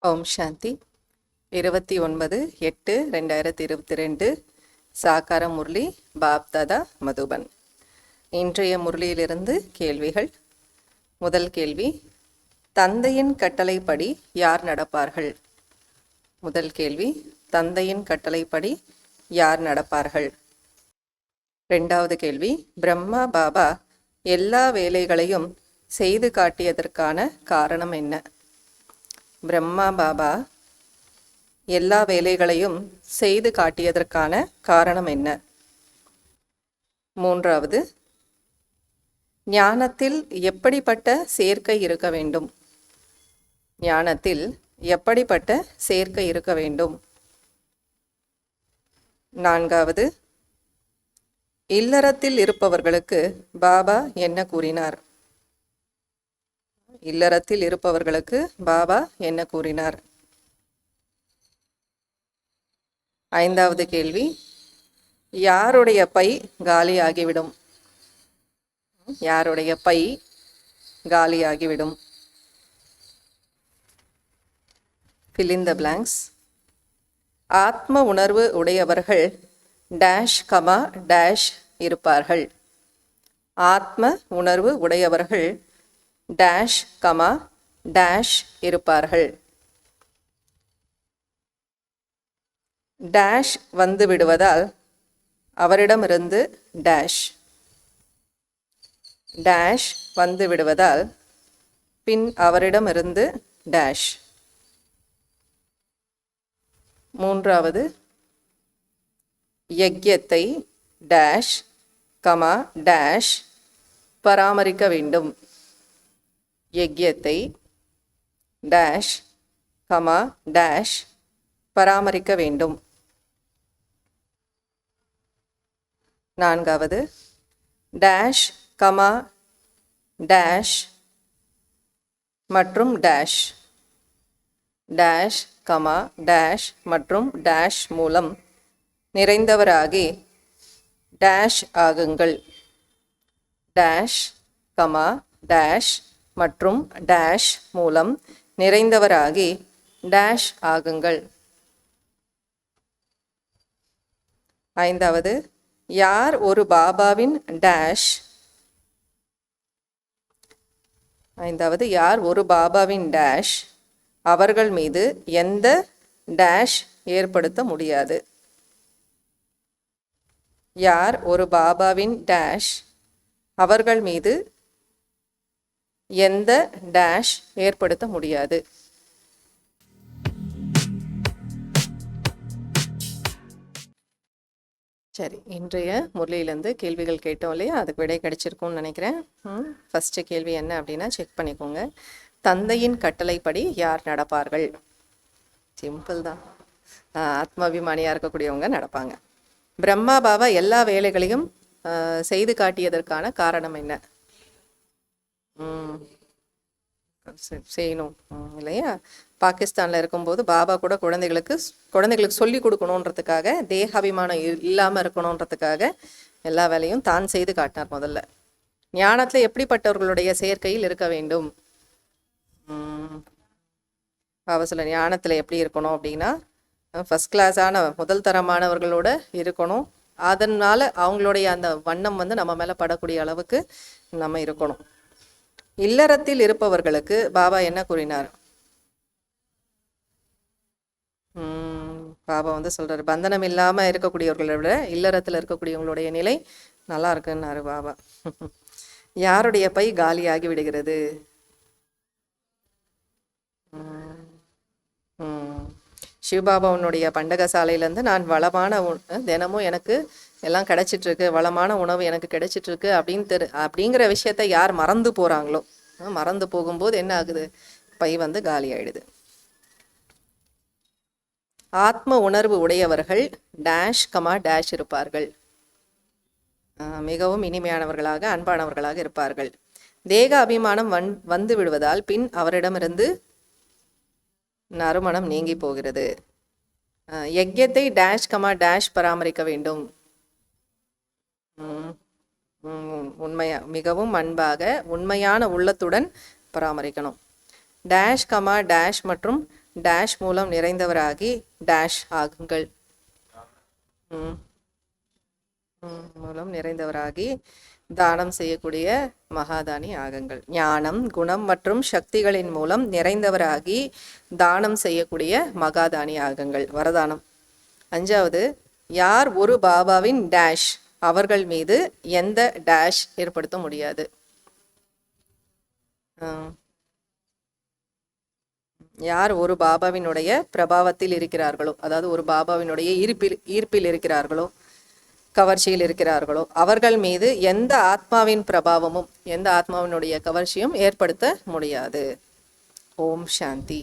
ஓம் சாந்தி. 29/8/2022 சாக்கார முரளி பாப்தாதா மதுபன். இன்றைய முரளியிலிருந்து கேள்விகள். முதல் கேள்வி, தந்தையின் கட்டளைப்படி யார் நடப்பார்கள்? முதல் கேள்வி, தந்தையின் கட்டளைப்படி யார் நடப்பார்கள்? இரண்டாவது கேள்வி, பிரம்மா பாபா எல்லா வேலைகளையும் செய்து காட்டியதற்கான காரணம் என்ன? பிரம்மா பாபா எல்லா வேலைகளையும் செய்து காட்டியதற்கான காரணம் என்ன? மூன்றாவது, ஞானத்தில் எப்படிப்பட்ட சேர்க்கை இருக்க வேண்டும்? ஞானத்தில் எப்படிப்பட்ட சேர்க்கை இருக்க வேண்டும்? நான்காவது, இல்லறத்தில் இருப்பவர்களுக்கு பாபா என்ன கூறினார்? இல்லறத்தில் இருப்பவர்களுக்கு பாபா என்ன கூறினார்? ஐந்தாவது கேள்வி, யாருடைய பை காலியாகிவிடும்? யாருடைய by காலியாகிவிடும்? fill in the blanks. ஆத்ம உணர்வு உடையவர்கள் டேஷ் கமா டேஷ் இருப்பார்கள். ஆத்ம உணர்வு உடையவர்கள் டேஷ் கமா டேஷ் இருப்பார்கள். டேஷ் வந்து விடுவதால் அவரிடமிருந்து டேஷ். டேஷ் வந்து விடுவதால் பின் அவரிடமிருந்து டேஷ். மூன்றாவது, யக்யத்தை டேஷ் கமா டேஷ் பராமரிக்க வேண்டும். யக்யத்தை டேஷ் கமா டேஷ் பராமரிக்க வேண்டும். நான்காவது, டேஷ் கமா டேஷ் மற்றும் டேஷ். டேஷ் கமா டேஷ் மற்றும் டேஷ் மூலம் நிறைந்தவராகி டேஷ் ஆகுங்கள். டேஷ் கமா டேஷ் மற்றும் டேஷ் மூலம் நிறைந்தவராகி டேஷ் ஆகுங்கள். ஐந்தாவது, யார் ஒரு பாபாவின் டேஷ்? ஐந்தாவது, யார் ஒரு பாபாவின் டேஷ் அவர்கள் மீது எந்த டேஷ் ஏற்படுத்த முடியாது? யார் ஒரு பாபாவின் டேஷ் அவர்கள் மீது எந்த டேஷ் ஏற்படுத்த முடியாது? சரி, இன்றைய முரளியிலேருந்து கேள்விகள் கேட்டோம் இல்லையா, அதுக்கு விடை கிடைச்சிருக்கும்னு நினைக்கிறேன். ஃபஸ்ட்டு கேள்வி என்ன அப்படின்னா செக் பண்ணிக்கோங்க. தந்தையின் கட்டளைப்படி யார் நடப்பார்கள்? சிம்பிள் தான், ஆத்மாபிமானியாக இருக்கக்கூடியவங்க நடப்பாங்க. பிரம்மா பாபா எல்லா வேலைகளையும் செய்து காட்டியதற்கான காரணம் என்ன? செய்யணும் இல்லையா? பாகிஸ்தானில் இருக்கும்போது பாபா கூட குழந்தைகளுக்கு சொல்லி கொடுக்கணுன்றதுக்காக, தேகாபிமானம் இல்லாமல் இருக்கணுன்றதுக்காக எல்லா வேலையும் தான் செய்து காட்டினார். முதல்ல ஞானத்தில் எப்படிப்பட்டவர்களுடைய சேர்க்கையில் இருக்க வேண்டும்? பாபா சொல்ல ஞானத்தில் எப்படி இருக்கணும் அப்படின்னா, ஃபஸ்ட் கிளாஸான முதல் தரமானவர்களோட இருக்கணும். அதனால அவங்களுடைய அந்த வண்ணம் நம்ம மேலே படக்கூடிய அளவுக்கு நம்ம இருக்கணும். இல்லறத்தில் இருப்பவர்களுக்கு பாபா என்ன கூறினார்? பாபா சொல்றாரு, பந்தனம் இல்லாமல் இருக்கக்கூடியவர்களை விட இல்லறத்தில் இருக்கக்கூடியவங்களுடைய நிலை நல்லா இருக்குன்னாரு பாபா. யாருடைய பை காலியாகி விடுகிறது? சிவபாபாவுடைய பண்டக சாலையிலேருந்து நான் வளமான தினமும் எனக்கு எல்லாம் கிடைச்சிட்ருக்கு, வளமான உணவு எனக்கு கிடைச்சிட்ருக்கு அப்படிங்கிற விஷயத்த யார் மறந்து போகிறாங்களோ, மறந்து போகும்போது என்ன ஆகுது? பை காலி ஆயிடுது. ஆத்ம உணர்வு உடையவர்கள் டேஷ் கமா டேஷ் இருப்பார்கள். மிகவும் இனிமையானவர்களாக அன்பானவர்களாக இருப்பார்கள். தேக அபிமானம் வந்து விடுவதால் பின் அவரிடமிருந்து நறுமணம் நீங்கி போகிறது. யக்யத்தை டேஷ் கமா டேஷ் பராமரிக்க வேண்டும். மிகவும் அன்பாக உண்மையான உள்ளத்துடன் பராமரிக்கணும். டேஷ் கமா டேஷ் மற்றும் டேஷ் மூலம் நிறைந்தவராகி டேஷ் ஆகுங்கள். மூலம் நிறைந்தவராகி தானம் செய்யக்கூடிய மகாதானி ஆகுங்கள். ஞானம், குணம் மற்றும் சக்திகளின் மூலம் நிறைந்தவராகி தானம் செய்யக்கூடிய மகாதானி ஆகுங்கள். வரதானம். 5வது, யார் ஒரு பாபாவின் டேஷ் அவர்கள் மீது எந்த டேஷ் ஏற்படுத்த முடியாது. யார் ஒரு பாபாவினுடைய பிரபாவத்தில் இருக்கிறார்களோ, அதாவது ஒரு பாபாவினுடைய ஈர்ப்பில் இருக்கிறார்களோ, கவர்ச்சியில் இருக்கிறார்களோ, அவர்கள் மீது எந்த ஆத்மாவின் பிரபாவமும் எந்த ஆத்மாவினுடைய கவர்ச்சியும் ஏற்படுத்த முடியாது. ஓம் சாந்தி.